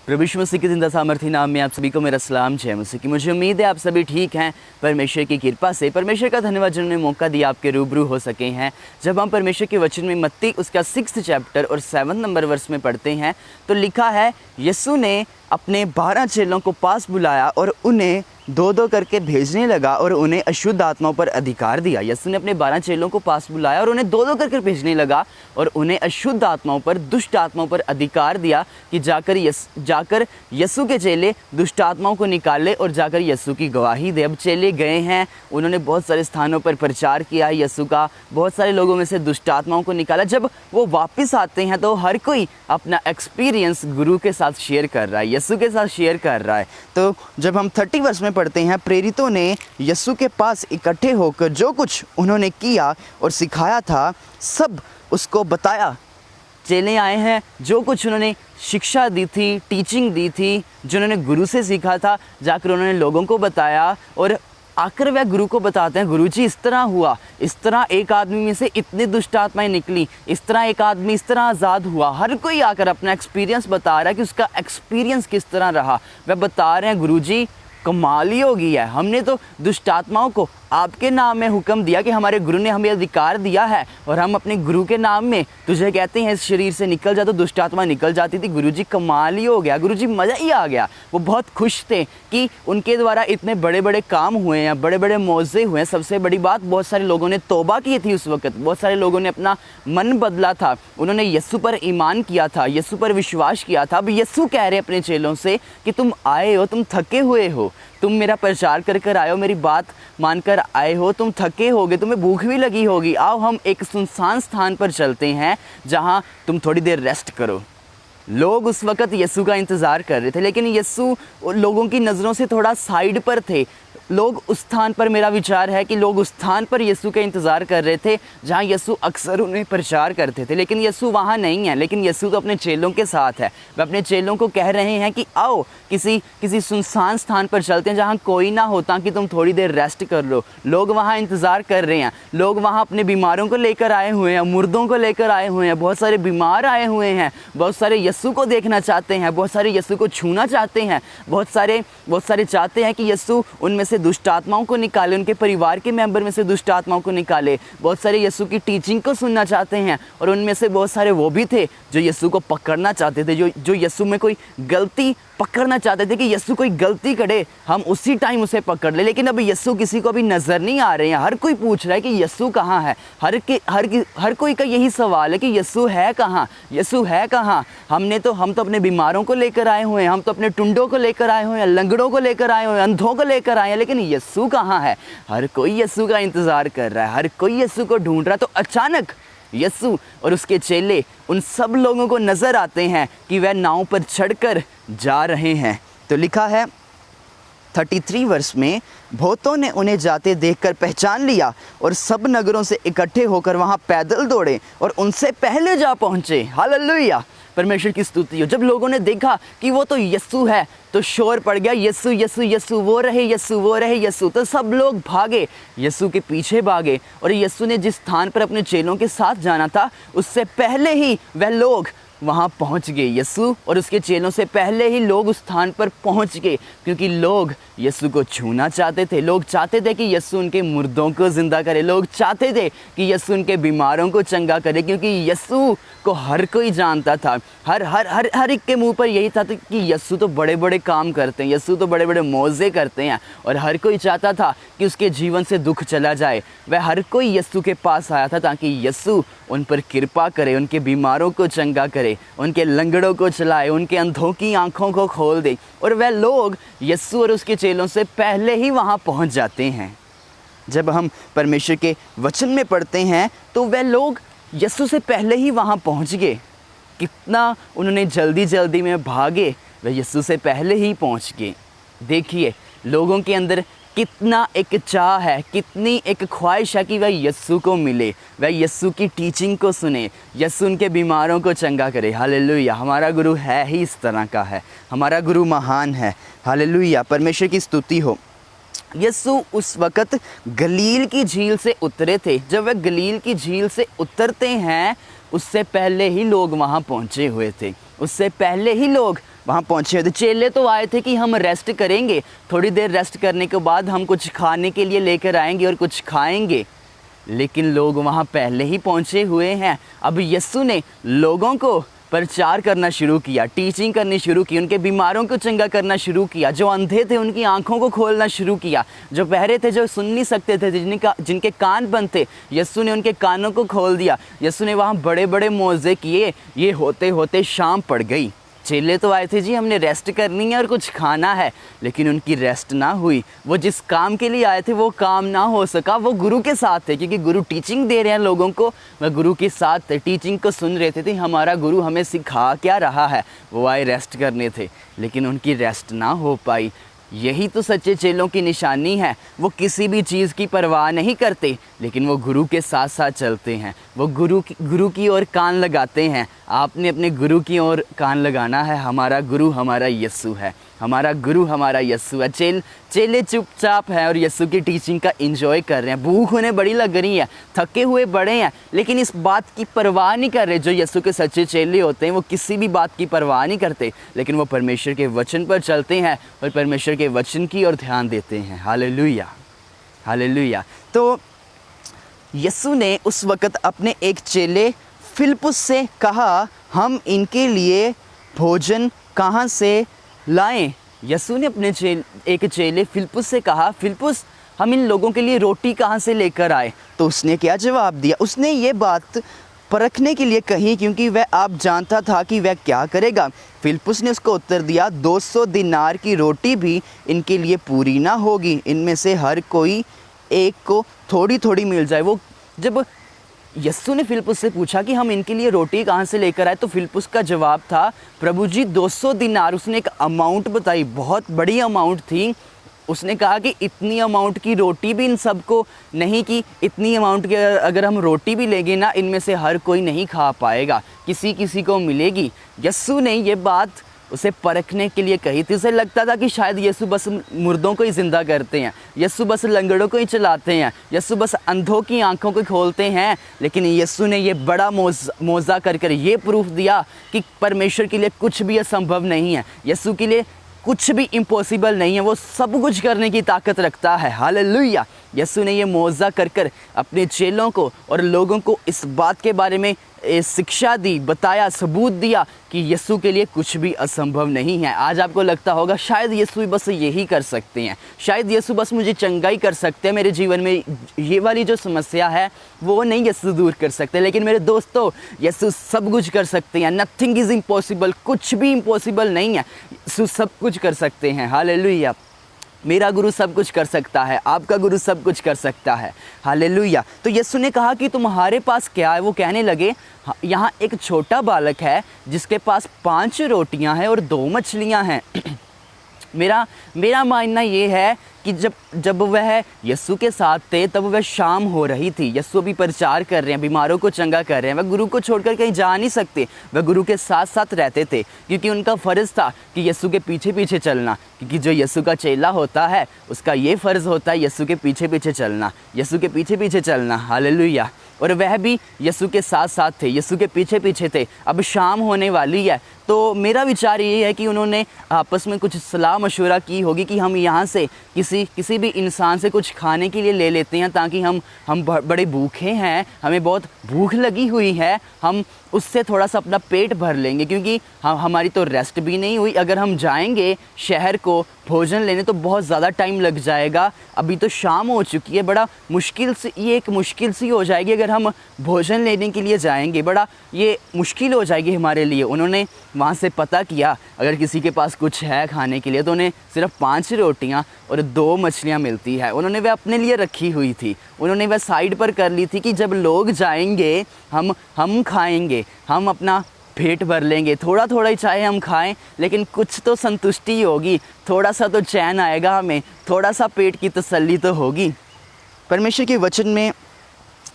प्रभु यीशु मसीह के जिंदा सामर्थी नाम में आप सभी को मेरा सलाम जय मसीह की। मुझे उम्मीद है आप सभी ठीक हैं। परमेश्वर की कृपा से परमेश्वर का धन्यवाद जिन्होंने मौका दिया आपके रूबरू हो सके हैं। जब हम परमेश्वर के वचन में मत्ती उसका 6 चैप्टर और 7 नंबर वर्स में पढ़ते हैं तो लिखा है, यीशु ने अपने 12 चेलों को पास बुलाया और उन्हें 2-2 करके भेजने लगा और उन्हें अशुद्ध आत्माओं पर अधिकार दिया। यीशु ने अपने 12 चेलों को पास बुलाया और उन्हें 2-2 करके भेजने लगा और उन्हें अशुद्ध आत्माओं पर, दुष्ट आत्माओं पर अधिकार दिया कि जाकर यीशु के चेले दुष्ट आत्माओं को निकाले और जाकर यीशु की गवाही दे। अब चेले गए हैं, उन्होंने बहुत सारे स्थानों पर प्रचार किया यीशु का, बहुत सारे लोगों में से दुष्ट आत्माओं को निकाला। जब वो वापस आते हैं तो हर कोई अपना एक्सपीरियंस गुरु के साथ शेयर कर रहा है, यीशु के साथ शेयर कर रहा है। तो जब हम 30 वर्ष में पढ़ते हैं, प्रेरितों ने यीशु के पास इकट्ठे होकर जो कुछ उन्होंने किया और सिखाया था सब उसको बताया। चेले आए हैं, जो कुछ उन्होंने शिक्षा दी थी, टीचिंग दी थी, जो उन्होंने गुरु से सीखा था, जाकर उन्होंने लोगों को बताया और आकर वह गुरु को बताते हैं, गुरु जी इस तरह हुआ, इस तरह एक आदमी में से इतनी दुष्ट आत्माएं निकली, इस तरह एक आदमी इस तरह आज़ाद हुआ। हर कोई आकर अपना एक्सपीरियंस बता रहा है कि उसका एक्सपीरियंस किस तरह रहा। वह बता रहे हैं, गुरु जी कमाल ही हो गई है, हमने तो दुष्ट आत्माओं को आपके नाम में हुक्म दिया कि हमारे गुरु ने हमें अधिकार दिया है और हम अपने गुरु के नाम में तुझे कहते हैं इस शरीर से निकल जा, तो दुष्ट आत्मा निकल जाती थी। गुरुजी कमाल ही हो गया, गुरुजी मज़ा ही आ गया। वो बहुत खुश थे कि उनके द्वारा इतने बड़े बड़े काम हुए हैं, बड़े बड़े मौजे हुए हैं। सबसे बड़ी बात, बहुत सारे लोगों ने तौबा की थी उस वक्त, बहुत सारे लोगों ने अपना मन बदला था, उन्होंने यीशु पर ईमान किया था, यीशु पर विश्वास किया था। अब यीशु कह रहे अपने चेलों से कि तुम आए हो, तुम थके हुए हो, तुम मेरा प्रचार कर कर आए हो, मेरी बात मानकर आए हो, तुम थके होगे, तुम्हें भूख भी लगी होगी, आओ हम एक सुनसान स्थान पर चलते हैं जहां तुम थोड़ी देर रेस्ट करो। लोग उस वक़्त यीशु का इंतज़ार कर रहे थे, लेकिन यीशु लोगों की नज़रों से थोड़ा साइड पर थे। लोग उस स्थान पर, मेरा विचार है कि लोग उस स्थान पर यीशु का इंतज़ार कर रहे थे जहाँ यीशु अक्सर उन्हें प्रचार करते थे, लेकिन यीशु वहाँ नहीं है। लेकिन यीशु तो अपने चेलों के साथ है। वे अपने चेलों को कह रहे हैं कि आओ किसी सुनसान स्थान पर चलते हैं जहाँ कोई ना हो, ताकि तुम थोड़ी देर रेस्ट कर लो। लोग वहाँ इंतज़ार कर रहे हैं, लोग वहाँ अपने बीमारों को लेकर आए हुए हैं, मुर्दों को लेकर आए हुए हैं, बहुत सारे बीमार आए हुए हैं, बहुत सारे यीशु को देखना चाहते हैं, बहुत सारे यीशु को छूना चाहते हैं, बहुत सारे चाहते हैं कि यीशु उनमें से दुष्ट आत्माओं को निकाले, उनके परिवार के मेंबर में से दुष्ट आत्माओं को निकाले। बहुत सारे यीशु की टीचिंग को सुनना चाहते हैं और उनमें से बहुत सारे वो भी थे जो यीशु को पकड़ना चाहते थे, जो यीशु में कोई गलती पकड़ना चाहते थे कि यीशु कोई गलती करे, हम उसी टाइम उसे पकड़ ले। लेकिन अब यीशु किसी को भी नज़र नहीं आ रहे हैं। हर कोई पूछ रहा है कि यीशु कहाँ है। हर कोई का यही सवाल है कि यीशु है कहाँ, यीशु है कहाँ। हम तो अपने बीमारों को लेकर आए हुए हैं, हम तो अपने टुंडों को लेकर आए हुए हैं, लंगड़ों को लेकर आए हुए हैं, अंधों को लेकर आए हैं, लेकिन यीशु कहाँ है। हर कोई यीशु का इंतज़ार कर रहा है, हर कोई यीशु को ढूंढ रहा है। तो अचानक यीशु और उसके चेले उन सब लोगों को नज़र आते हैं कि वह नाव पर चढ़कर जा रहे हैं। तो लिखा है 33 वर्ष में, बहुतों ने उन्हें जाते देखकर पहचान लिया और सब नगरों से इकट्ठे होकर वहाँ पैदल दौड़े और उनसे पहले जा पहुँचे। हालेलुया, परमेश्वर की स्तुति हो। जब लोगों ने देखा कि वो तो यीशु है तो शोर पड़ गया, यीशु यीशु यीशु, वो रहे यीशु, वो रहे यीशु। तो सब लोग भागे, यीशु के पीछे भागे और यीशु ने जिस स्थान पर अपने चेलों के साथ जाना था उससे पहले ही वह लोग वहाँ पहुँच गए। यीशु और उसके चेलों से पहले ही लोग उस स्थान पर पहुँच गए, क्योंकि लोग यीशु को छूना चाहते थे। लोग चाहते थे कि यीशु उनके मुर्दों को ज़िंदा करे, लोग चाहते थे कि यीशु उनके बीमारों को चंगा करे, क्योंकि यीशु को हर कोई जानता था। हर एक के मुंह पर यही था कि यीशु तो बड़े बड़े काम करते हैं, यीशु तो बड़े बड़े मौजे करते हैं, और हर कोई चाहता था कि उसके जीवन से दुख चला जाए। वह हर कोई यीशु के पास आया था ताकि यीशु उन पर कृपा करे, उनके बीमारों को चंगा करे, उनके लंगड़ों को चलाए, उनके अंधों की आंखों को खोल दे। और वह लोग यीशु और उसके चेलों से पहले ही वहाँ पहुँच जाते हैं। जब हम परमेश्वर के वचन में पढ़ते हैं तो वह लोग यीशु से पहले ही वहाँ पहुँच गए। कितना उन्होंने जल्दी में भागे, वह यीशु से पहले ही पहुँच गए। देखिए लोगों के अंदर कितना एक चाह है, कितनी एक ख्वाहिश है कि वह यीशु को मिले, वह यीशु की टीचिंग को सुने, यीशु उनके बीमारों को चंगा करे। हालेलुया, हमारा गुरु है ही इस तरह का है, हमारा गुरु महान है। हालेलुया, परमेश्वर की स्तुति हो। यीशु उस वक़्त गलील की झील से उतरे थे। जब वह गलील की झील से उतरते हैं उससे पहले ही लोग वहाँ पहुँचे हुए थे, उससे पहले ही लोग वहाँ पहुँचे हुए थे। चेले तो आए थे कि हम रेस्ट करेंगे, थोड़ी देर रेस्ट करने के बाद हम कुछ खाने के लिए लेकर आएंगे और कुछ खाएंगे, लेकिन लोग वहाँ पहले ही पहुँचे हुए हैं। अब यीशु ने लोगों को प्रचार करना शुरू किया, टीचिंग करनी शुरू की, उनके बीमारों को चंगा करना शुरू किया, जो अंधे थे उनकी आंखों को खोलना शुरू किया, जो बहरे थे, जो सुन नहीं सकते थे, जिनके कान बंद थे, यीशु ने उनके कानों को खोल दिया। यीशु ने वहाँ बड़े बड़े मौजे किए। ये होते होते शाम पड़ गई। चेले तो आए थे जी हमने रेस्ट करनी है और कुछ खाना है, लेकिन उनकी रेस्ट ना हुई। वो जिस काम के लिए आए थे वो काम ना हो सका। वो गुरु के साथ थे, क्योंकि गुरु टीचिंग दे रहे हैं लोगों को, वह गुरु के साथ थे, टीचिंग को सुन रहे थे हमारा गुरु हमें सिखा क्या रहा है। वो आए रेस्ट करने थे, लेकिन उनकी रेस्ट ना हो पाई। यही तो सच्चे चेलों की निशानी है। वो किसी भी चीज़ की परवाह नहीं करते, लेकिन वो गुरु के साथ साथ चलते हैं। वो गुरु की ओर कान लगाते हैं। आपने अपने गुरु की ओर कान लगाना है। हमारा गुरु हमारा यीशु है। हमारा गुरु हमारा यीशु है। चेले चुपचाप हैं और यीशु की टीचिंग का एंजॉय कर रहे हैं। भूख उन्हें बड़ी लग रही है, थके हुए बड़े हैं, लेकिन इस बात की परवाह नहीं कर रहे। जो यीशु के सच्चे चेले होते हैं वो किसी भी बात की परवाह नहीं करते, लेकिन वो परमेश्वर के वचन पर चलते हैं और परमेश्वर के वचन की ओर ध्यान देते हैं। Hallelujah, hallelujah. तो यीशु ने उस वक़्त अपने एक चेले फिलिप्पुस से कहा, हम इनके लिए भोजन कहाँ से लाएं? यीशु ने अपने एक चेले फिलिप्पुस से कहा, फिलिप्पुस हम इन लोगों के लिए रोटी कहाँ से लेकर आए? तो उसने क्या जवाब दिया? उसने ये बात परखने के लिए कही, क्योंकि वह आप जानता था कि वह क्या करेगा। फिलिप्पुस ने उसको उत्तर दिया, 200 दिनार की रोटी भी इनके लिए पूरी ना होगी, इनमें से हर कोई एक को थोड़ी थोड़ी मिल जाए। वो जब यीशु ने फिलिप्पुस से पूछा कि हम इनके लिए रोटी कहाँ से लेकर आए, तो फिलिप्पुस का जवाब था, प्रभु जी 200 दिनार। उसने एक अमाउंट बताई, बहुत बड़ी अमाउंट थी। उसने कहा कि इतनी अमाउंट की रोटी भी इन सबको नहीं, कि इतनी अमाउंट की अगर हम रोटी भी लेंगे ना, इनमें से हर कोई नहीं खा पाएगा, किसी किसी को मिलेगी। यीशु ने ये बात उसे परखने के लिए कही थी। उसे लगता था कि शायद यीशु बस मुर्दों को ही ज़िंदा करते हैं, यीशु बस लंगड़ों को ही चलाते हैं, यीशु बस अंधों की आंखों को खोलते हैं। लेकिन यीशु ने ये बड़ा मौजा कर ये प्रूफ दिया कि परमेश्वर के लिए कुछ भी असंभव नहीं है। यीशु के लिए कुछ भी इम्पॉसिबल नहीं है। वो सब कुछ करने की ताकत रखता है। हालेलुया। यीशु ने ये मौजा कर अपने चेलों को और लोगों को इस बात के बारे में शिक्षा दी, बताया, सबूत दिया कि यीशु के लिए कुछ भी असंभव नहीं है। आज आपको लगता होगा शायद यीशु बस यही कर सकते हैं, शायद यीशु बस मुझे चंगा ही कर सकते हैं, मेरे जीवन में ये वाली जो समस्या है वो नहीं यीशु दूर कर सकते। लेकिन मेरे दोस्तों, यीशु सब कुछ कर सकते हैं। नथिंग इज़ इम्पॉसिबल, कुछ भी इम्पॉसिबल नहीं है। यीशु सब कुछ कर सकते हैं। हालेलुया। मेरा गुरु सब कुछ कर सकता है, आपका गुरु सब कुछ कर सकता है। हालेलुया। तो यीशु ने कहा कि तुम्हारे पास क्या है? वो कहने लगे, यहाँ एक छोटा बालक है जिसके पास 5 रोटियां हैं और 2 मछलियां हैं। मेरा मानना ये है कि जब वह यीशु के साथ थे तब वह शाम हो रही थी। यीशु भी प्रचार कर रहे हैं, बीमारों को चंगा कर रहे हैं। वह गुरु को छोड़कर कहीं जा नहीं सकते, वह गुरु के साथ साथ रहते थे, क्योंकि उनका फ़र्ज़ था कि यीशु के पीछे पीछे चलना। क्योंकि जो यीशु का चेला होता है उसका ये फ़र्ज़ होता है यीशु के पीछे पीछे चलना, यीशु के पीछे पीछे चलना। हालेलुया। और वह भी यीशु के साथ साथ थे, यीशु के पीछे पीछे थे। अब शाम होने वाली है, तो मेरा विचार ये है कि उन्होंने आपस में कुछ सलाह मशवरा की होगी कि हम यहाँ से किसी भी इंसान से कुछ खाने के लिए ले लेते हैं, ताकि हम बड़े भूखे हैं, हमें बहुत भूख लगी हुई है, हम उससे थोड़ा सा अपना पेट भर लेंगे, क्योंकि हमारी तो रेस्ट भी नहीं हुई। अगर हम जाएंगे शहर को भोजन लेने तो बहुत ज़्यादा टाइम लग जाएगा। अभी तो शाम हो चुकी है, बड़ा मुश्किल से ये एक मुश्किल सी हो जाएगी। अगर हम भोजन लेने के लिए जाएंगे, बड़ा ये मुश्किल हो जाएगी हमारे लिए। उन्होंने वहाँ से पता किया अगर किसी के पास कुछ है खाने के लिए तो उन्हें सिर्फ 5 रोटियाँ और 2 मछलियाँ मिलती है। उन्होंने वह अपने लिए रखी हुई थी, उन्होंने वह साइड पर कर ली थी कि जब लोग जाएंगे हम खाएंगे, हम अपना पेट भर लेंगे। थोड़ा थोड़ा ही चाहे हम खाएं, लेकिन कुछ तो संतुष्टि होगी, थोड़ा सा तो चैन आएगा हमें, थोड़ा सा पेट की तसल्ली तो होगी। परमेश्वर के वचन में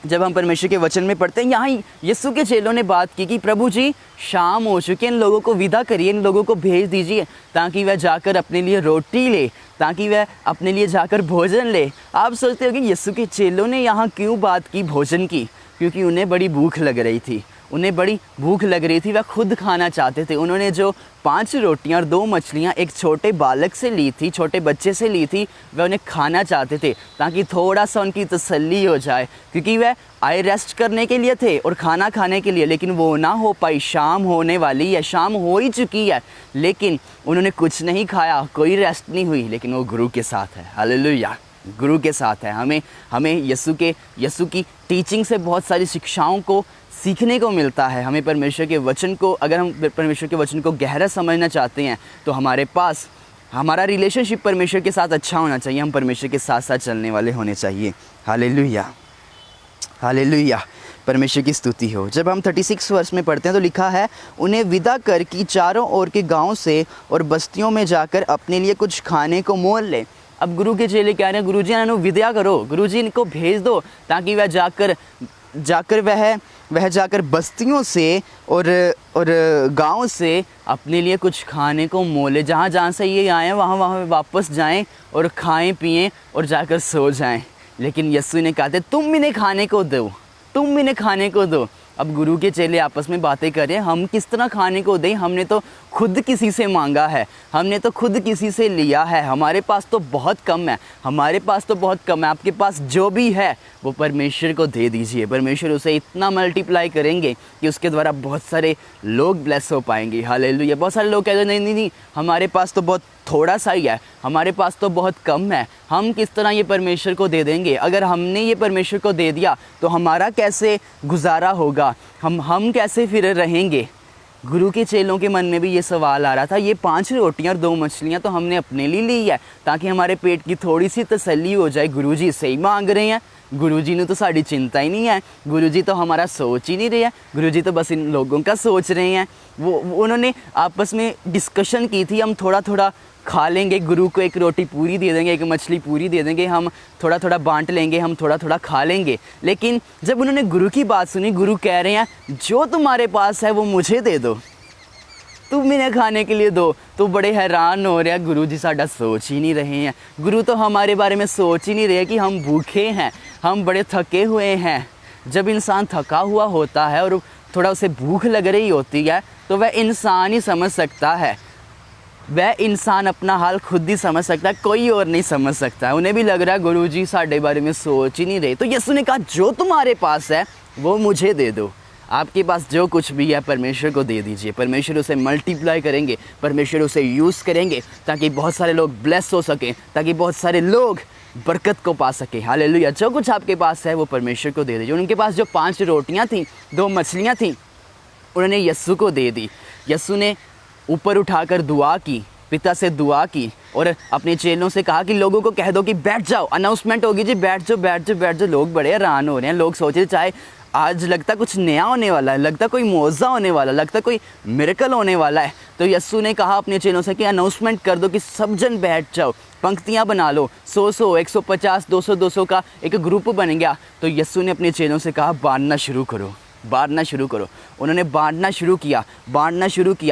जब हम परमेश्वर के वचन में पढ़ते हैं, यहाँ यीशु के चेलों ने बात की कि प्रभु जी शाम हो चुकी है, इन लोगों को विदा करिए, इन लोगों को भेज दीजिए ताकि वह जाकर अपने लिए रोटी ले, ताकि वह अपने लिए जाकर भोजन ले। आप सोचते हो कि यीशु के चेलों ने यहाँ क्यों बात की भोजन की? क्योंकि उन्हें बड़ी भूख लग रही थी। उन्हें बड़ी भूख लग रही थी, वह खुद खाना चाहते थे। उन्होंने जो 5 रोटियां और 2 मछलियां एक छोटे बालक से ली थी, छोटे बच्चे से ली थी, वह उन्हें खाना चाहते थे ताकि थोड़ा सा उनकी तसल्ली हो जाए, क्योंकि वह आए रेस्ट करने के लिए थे और खाना खाने के लिए, लेकिन वो ना हो पाई। शाम होने वाली है, शाम हो ही चुकी है, लेकिन उन्होंने कुछ नहीं खाया, कोई रेस्ट नहीं हुई, लेकिन वो गुरु के साथ है। हालेलुया, गुरु के साथ है। हमें यीशु की टीचिंग से बहुत सारी शिक्षाओं को सीखने को मिलता है। हमें परमेश्वर के वचन को, अगर हम परमेश्वर के वचन को गहरा समझना चाहते हैं तो हमारे पास हमारा रिलेशनशिप परमेश्वर के साथ अच्छा होना चाहिए। हम परमेश्वर के साथ साथ चलने वाले होने चाहिए। हालेलुया, हालेलुया, परमेश्वर की स्तुति हो। जब हम 36 वर्ष में पढ़ते हैं तो लिखा है, उन्हें विदा कर कि चारों ओर के गांव से और बस्तियों में जाकर अपने लिए कुछ खाने को मोल ले। अब गुरु के चेले कह रहे हैं, गुरु जी इन्हों विदा करो, गुरु जी इनको भेज दो ताकि वह जाकर बस्तियों से और गांव से अपने लिए कुछ खाने को मोले। जहाँ से ये आए वहाँ वापस जाएं और खाएं पिएं और जाकर सो जाएं। लेकिन यीशु ने कहा था, तुम इन्हें खाने को दो, तुम इन्हें खाने को दो। अब गुरु के चेले आपस में बातें कर रहे हैं, हम किस तरह खाने को दें, हमने तो खुद किसी से मांगा है, हमने तो खुद किसी से लिया है, हमारे पास तो बहुत कम है, हमारे पास तो बहुत कम है। आपके पास जो भी है वो परमेश्वर को दे दीजिए, परमेश्वर उसे इतना मल्टीप्लाई करेंगे कि उसके द्वारा बहुत सारे लोग ब्लेस हो पाएंगे। हालेलुया। बहुत सारे लोग कहते हैं, नहीं, हमारे पास तो बहुत थोड़ा सा ही है, हमारे पास तो बहुत कम है, हम किस तरह ये परमेश्वर को दे देंगे। अगर हमने ये परमेश्वर को दे दिया तो हमारा कैसे गुजारा होगा, हम कैसे फिर रहेंगे। गुरु के चेलों के मन में भी ये सवाल आ रहा था, ये 5 रोटियां और 2 मछलियां तो हमने अपने लिए ली है ताकि हमारे पेट की थोड़ी सी तसल्ली हो जाए। गुरु जी सही मांग रहे हैं, गुरु जी ने तो साड़ी चिंता ही नहीं है, गुरु जी तो हमारा सोच ही नहीं रहे हैं, गुरु जी तो बस इन लोगों का सोच रहे हैं। वो उन्होंने आपस में डिस्कशन की थी, हम थोड़ा थोड़ा खा लेंगे, गुरु को एक रोटी पूरी दे देंगे, एक मछली पूरी दे देंगे, हम थोड़ा थोड़ा बांट लेंगे, हम थोड़ा थोड़ा खा लेंगे। लेकिन जब उन्होंने गुरु की बात सुनी, गुरु कह रहे हैं, जो तुम्हारे पास है वो मुझे दे दो, तुम इन्हें खाने के लिए दो। तो बड़े हैरान हो रहे हैं, गुरु जी साडा सोच ही नहीं रहे हैं, गुरु तो हमारे बारे में सोच ही नहीं रहे कि हम भूखे हैं, हम बड़े थके हुए हैं। जब इंसान थका हुआ होता है और थोड़ा उसे भूख लग रही होती है तो वह इंसान ही समझ सकता है, वह इंसान अपना हाल खुद ही समझ सकता है, कोई और नहीं समझ सकता है। उन्हें भी लग रहा है गुरु जी साडे बारे में सोच ही नहीं रहे। तो यीशु ने कहा, जो तुम्हारे पास है वो मुझे दे दो। आपके पास जो कुछ भी है परमेश्वर को दे दीजिए, परमेश्वर उसे मल्टीप्लाई करेंगे, परमेश्वर उसे यूज़ करेंगे ताकि बहुत सारे लोग ब्लेस हो सकें, ताकि बहुत सारे लोग बरकत को पा सकें। हालेलुया। जो कुछ आपके पास है वो परमेश्वर को दे दीजिए। उनके पास जो 5 रोटियां थी, 2 मछलियां थी, उन्होंने यीशु को दे दी। यीशु ने ऊपर उठाकर दुआ की, पिता से दुआ की और अपने चेलों से कहा कि लोगों को कह दो कि बैठ जाओ, अनाउंसमेंट होगी जी, बैठ जाओ बैठ जाओ बैठ जाओ। लोग बड़े हैरान हो रहे हैं, लोग सोच रहे चाहे आज लगता कुछ नया होने वाला है, लगता कोई मौजा होने वाला, लगता कोई मिरेकल होने वाला है। तो यीशु ने कहा अपने चेलों से कि अनाउंसमेंट कर दो कि सब जन बैठ जाओ, पंक्तियां बना लो, 100 150 200 का एक ग्रुप बन गया। तो यीशु ने अपने चेलों से कहा बांटना शुरू करो, बांटना शुरू करो। उन्होंने बांटना शुरू किया,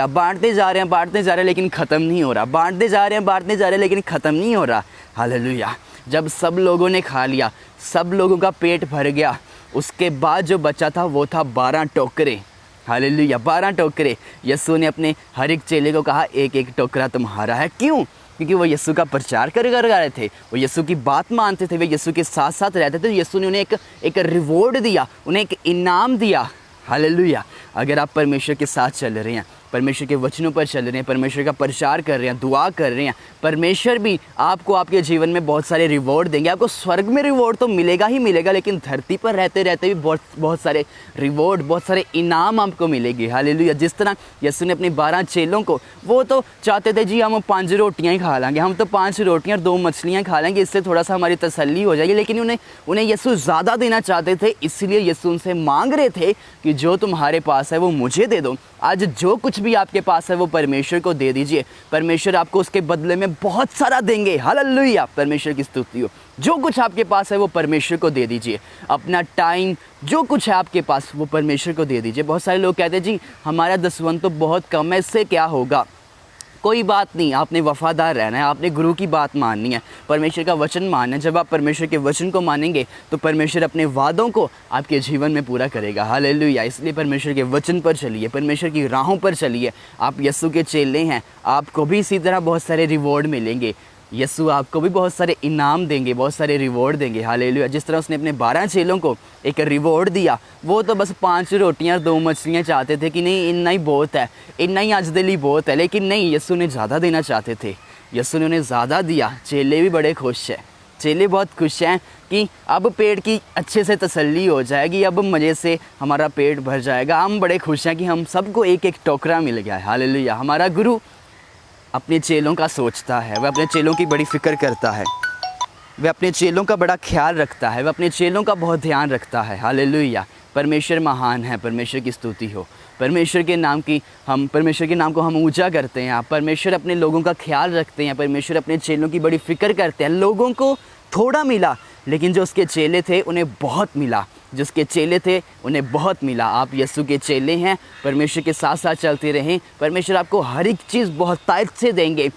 बांटते जा रहे हैं लेकिन ख़त्म नहीं हो रहा, बांटते जा रहे हैं लेकिन ख़त्म नहीं हो रहा। हालेलुया। जब सब लोगों ने खा लिया, सब लोगों का पेट भर गया, उसके बाद जो बचा था वो था 12 टोकरे। हालेलुया, 12 टोकरे। यीशु ने अपने हर एक चेले को कहा, एक एक टोकरा तुम्हारा है। क्यों? क्योंकि वो यीशु का प्रचार कर रहे थे, वो यीशु की बात मानते थे, वे यीशु के साथ साथ रहते थे। यीशु ने उन्हें एक रिवॉर्ड दिया, उन्हें एक इनाम दिया। हालेलुया। अगर आप परमेश्वर के साथ चल रहे हैं, परमेश्वर के वचनों पर चल रहे हैं, परमेश्वर का प्रचार कर रहे हैं, दुआ कर रहे हैं, परमेश्वर भी आपको आपके जीवन में बहुत सारे रिवॉर्ड देंगे। आपको स्वर्ग में रिवॉर्ड तो मिलेगा ही मिलेगा, लेकिन धरती पर रहते रहते भी बहुत सारे रिवॉर्ड, बहुत सारे इनाम आपको मिलेंगे। हालेलुया। जिस तरह यीशु ने अपने 12 चेलों को, वो तो चाहते थे जी हम 5 रोटियां ही खा लेंगे, हम तो 5 रोटियां और 2 मछलियां खा लेंगे, इससे थोड़ा सा हमारी तसल्ली हो जाएगी। लेकिन उन्हें यीशु ज़्यादा देना चाहते थे, इसलिए यीशु उनसे मांग रहे थे कि जो तुम्हारे पास है वो मुझे दे दो। आज जो कुछ भी आपके पास है वो परमेश्वर को दे दीजिए, परमेश्वर आपको उसके बदले में बहुत सारा देंगे। हालेलुया। परमेश्वर की स्तुति हो। जो कुछ आपके पास है वो परमेश्वर को दे दीजिए, अपना टाइम, जो कुछ है आपके पास वो परमेश्वर को दे दीजिए। बहुत सारे लोग कहते हैं जी हमारा दसवंत तो बहुत कम है, इससे क्या होगा। कोई बात नहीं, आपने वफ़ादार रहना है, आपने गुरु की बात माननी है, परमेश्वर का वचन मानना है। जब आप परमेश्वर के वचन को मानेंगे तो परमेश्वर अपने वादों को आपके जीवन में पूरा करेगा। हालेलुया। इसलिए परमेश्वर के वचन पर चलिए, परमेश्वर की राहों पर चलिए। आप यीशु के चेले हैं, आपको भी इसी तरह बहुत सारे रिवॉर्ड मिलेंगे। यीशु आपको भी बहुत सारे इनाम देंगे, बहुत सारे रिवॉर्ड देंगे। हालेलुया। जिस तरह उसने अपने 12 चेलों को एक रिवॉर्ड दिया, वो तो बस 5 रोटियां 2 मछलियां चाहते थे कि नहीं इतना ही बहुत है, इतना ही आज दिली बहुत है, लेकिन नहीं, यीशु ने ज़्यादा देना चाहते थे। यीशु ने उन्हें ज़्यादा दिया। चेले भी बड़े खुश हैं, चेले बहुत खुश हैं कि अब पेट की अच्छे से तसल्ली हो जाएगी, अब मज़े से हमारा पेट भर जाएगा। हम बड़े खुश हैं कि हम सबको एक एक टोकरा मिल गया है। हालेलुया। हमारा गुरु अपने चेलों का सोचता है, वह अपने चेलों की बड़ी फ़िक्र करता है, वह अपने चेलों का बड़ा ख्याल रखता है, वह अपने चेलों का बहुत ध्यान रखता है। हालेलुया। परमेश्वर महान है, परमेश्वर की स्तुति हो। परमेश्वर के नाम को हम ऊंचा करते हैं। परमेश्वर अपने लोगों का ख्याल रखते हैं, परमेश्वर अपने चेलों की बड़ी फ़िक्र करते हैं। लोगों को थोड़ा मिला, लेकिन जो उसके चेले थे उन्हें बहुत मिला, जो उसके चेले थे उन्हें बहुत मिला। आप यीशु के चेले हैं, परमेश्वर के साथ साथ चलते रहें। परमेश्वर आपको हर एक चीज़ बहुत तायत से देंगे,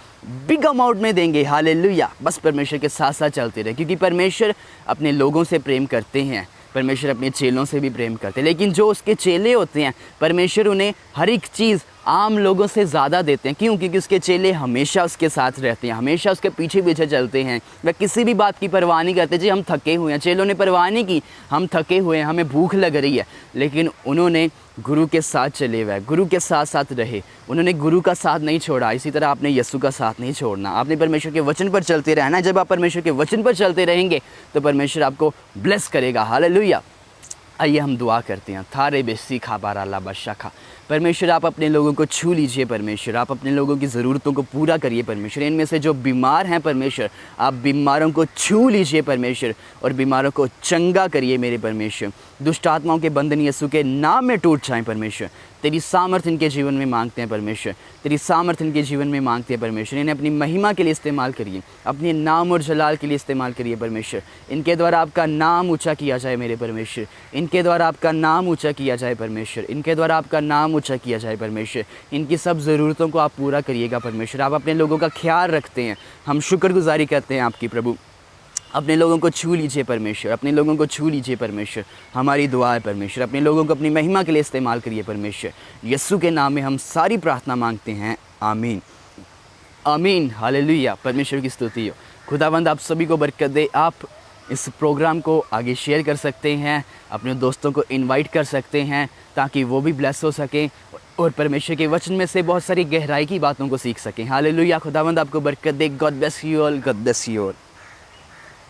बिग अमाउंट में देंगे। हालेलुया। बस परमेश्वर के साथ साथ चलते रहें, क्योंकि परमेश्वर अपने लोगों से प्रेम करते हैं, परमेश्वर अपने चेलों से भी प्रेम करते हैं। लेकिन जो उसके चेले होते हैं, परमेश्वर उन्हें हर एक चीज़ आम लोगों से ज़्यादा देते हैं। क्यों? क्योंकि उसके चेले हमेशा उसके साथ रहते हैं, हमेशा उसके पीछे पीछे चलते हैं। वह किसी भी बात की परवाह नहीं करते। जी हम थके हुए हैं, चेलों ने परवाह नहीं की, हम थके हुए हैं, हमें भूख लग रही है, लेकिन उन्होंने गुरु के साथ चले हुए, गुरु के साथ साथ रहे, उन्होंने गुरु का साथ नहीं छोड़ा। इसी तरह आपने यीशु का साथ नहीं छोड़ना, आपने परमेश्वर के वचन पर चलते रहना। जब आप परमेश्वर के वचन पर चलते रहेंगे तो परमेश्वर आपको ब्लेस करेगा। हालेलुया। आइए हम दुआ करते हैं। थारे बेसी खा बारा ला बशा खा। परमेश्वर आप अपने लोगों को छू लीजिए, परमेश्वर आप अपने लोगों की ज़रूरतों को पूरा करिए। परमेश्वर इनमें से जो बीमार हैं, परमेश्वर आप बीमारों को छू लीजिए परमेश्वर, और बीमारों को चंगा करिए मेरे परमेश्वर। दुष्ट आत्माओं के बंधन यीशु के नाम में टूट जाएं परमेश्वर। तेरी सामर्थ इनके जीवन में मांगते हैं परमेश्वर, तेरी सामर्थ इनके जीवन में मांगते हैं परमेश्वर। इन्हें अपनी महिमा के लिए इस्तेमाल करिए, अपने नाम और जलाल के लिए इस्तेमाल करिए परमेश्वर। इनके द्वारा आपका नाम ऊंचा किया जाए मेरे परमेश्वर, इनके द्वारा आपका नाम ऊंचा किया जाए परमेश्वर, इनके द्वारा आपका नाम ऊंचा किया जाए परमेश्वर। इनकी सब ज़रूरतों को आप पूरा करिएगा परमेश्वर। आप अपने लोगों का ख्याल रखते हैं, हम शुक्रगुजारी करते हैं आपकी प्रभु। अपने लोगों को छू लीजिए परमेश्वर, अपने लोगों को छू लीजिए परमेश्वर। हमारी दुआ है परमेश्वर, अपने लोगों को अपनी महिमा के लिए इस्तेमाल करिए परमेश्वर। यीशु के नाम में हम सारी प्रार्थना मांगते हैं, आमीन आमीन। हालेलुया। परमेश्वर की स्तुति हो। खुदावंद आप सभी को बरकत दे। आप इस प्रोग्राम को आगे शेयर कर सकते हैं, अपने दोस्तों को इनवाइट कर सकते हैं, ताकि वो भी ब्लेस हो सकें और परमेश्वर के वचन में से बहुत सारी गहराई की बातों को सीख सकें। हालेलुया। खुदावंद आपको बरकत दे। God bless you all, God bless you all.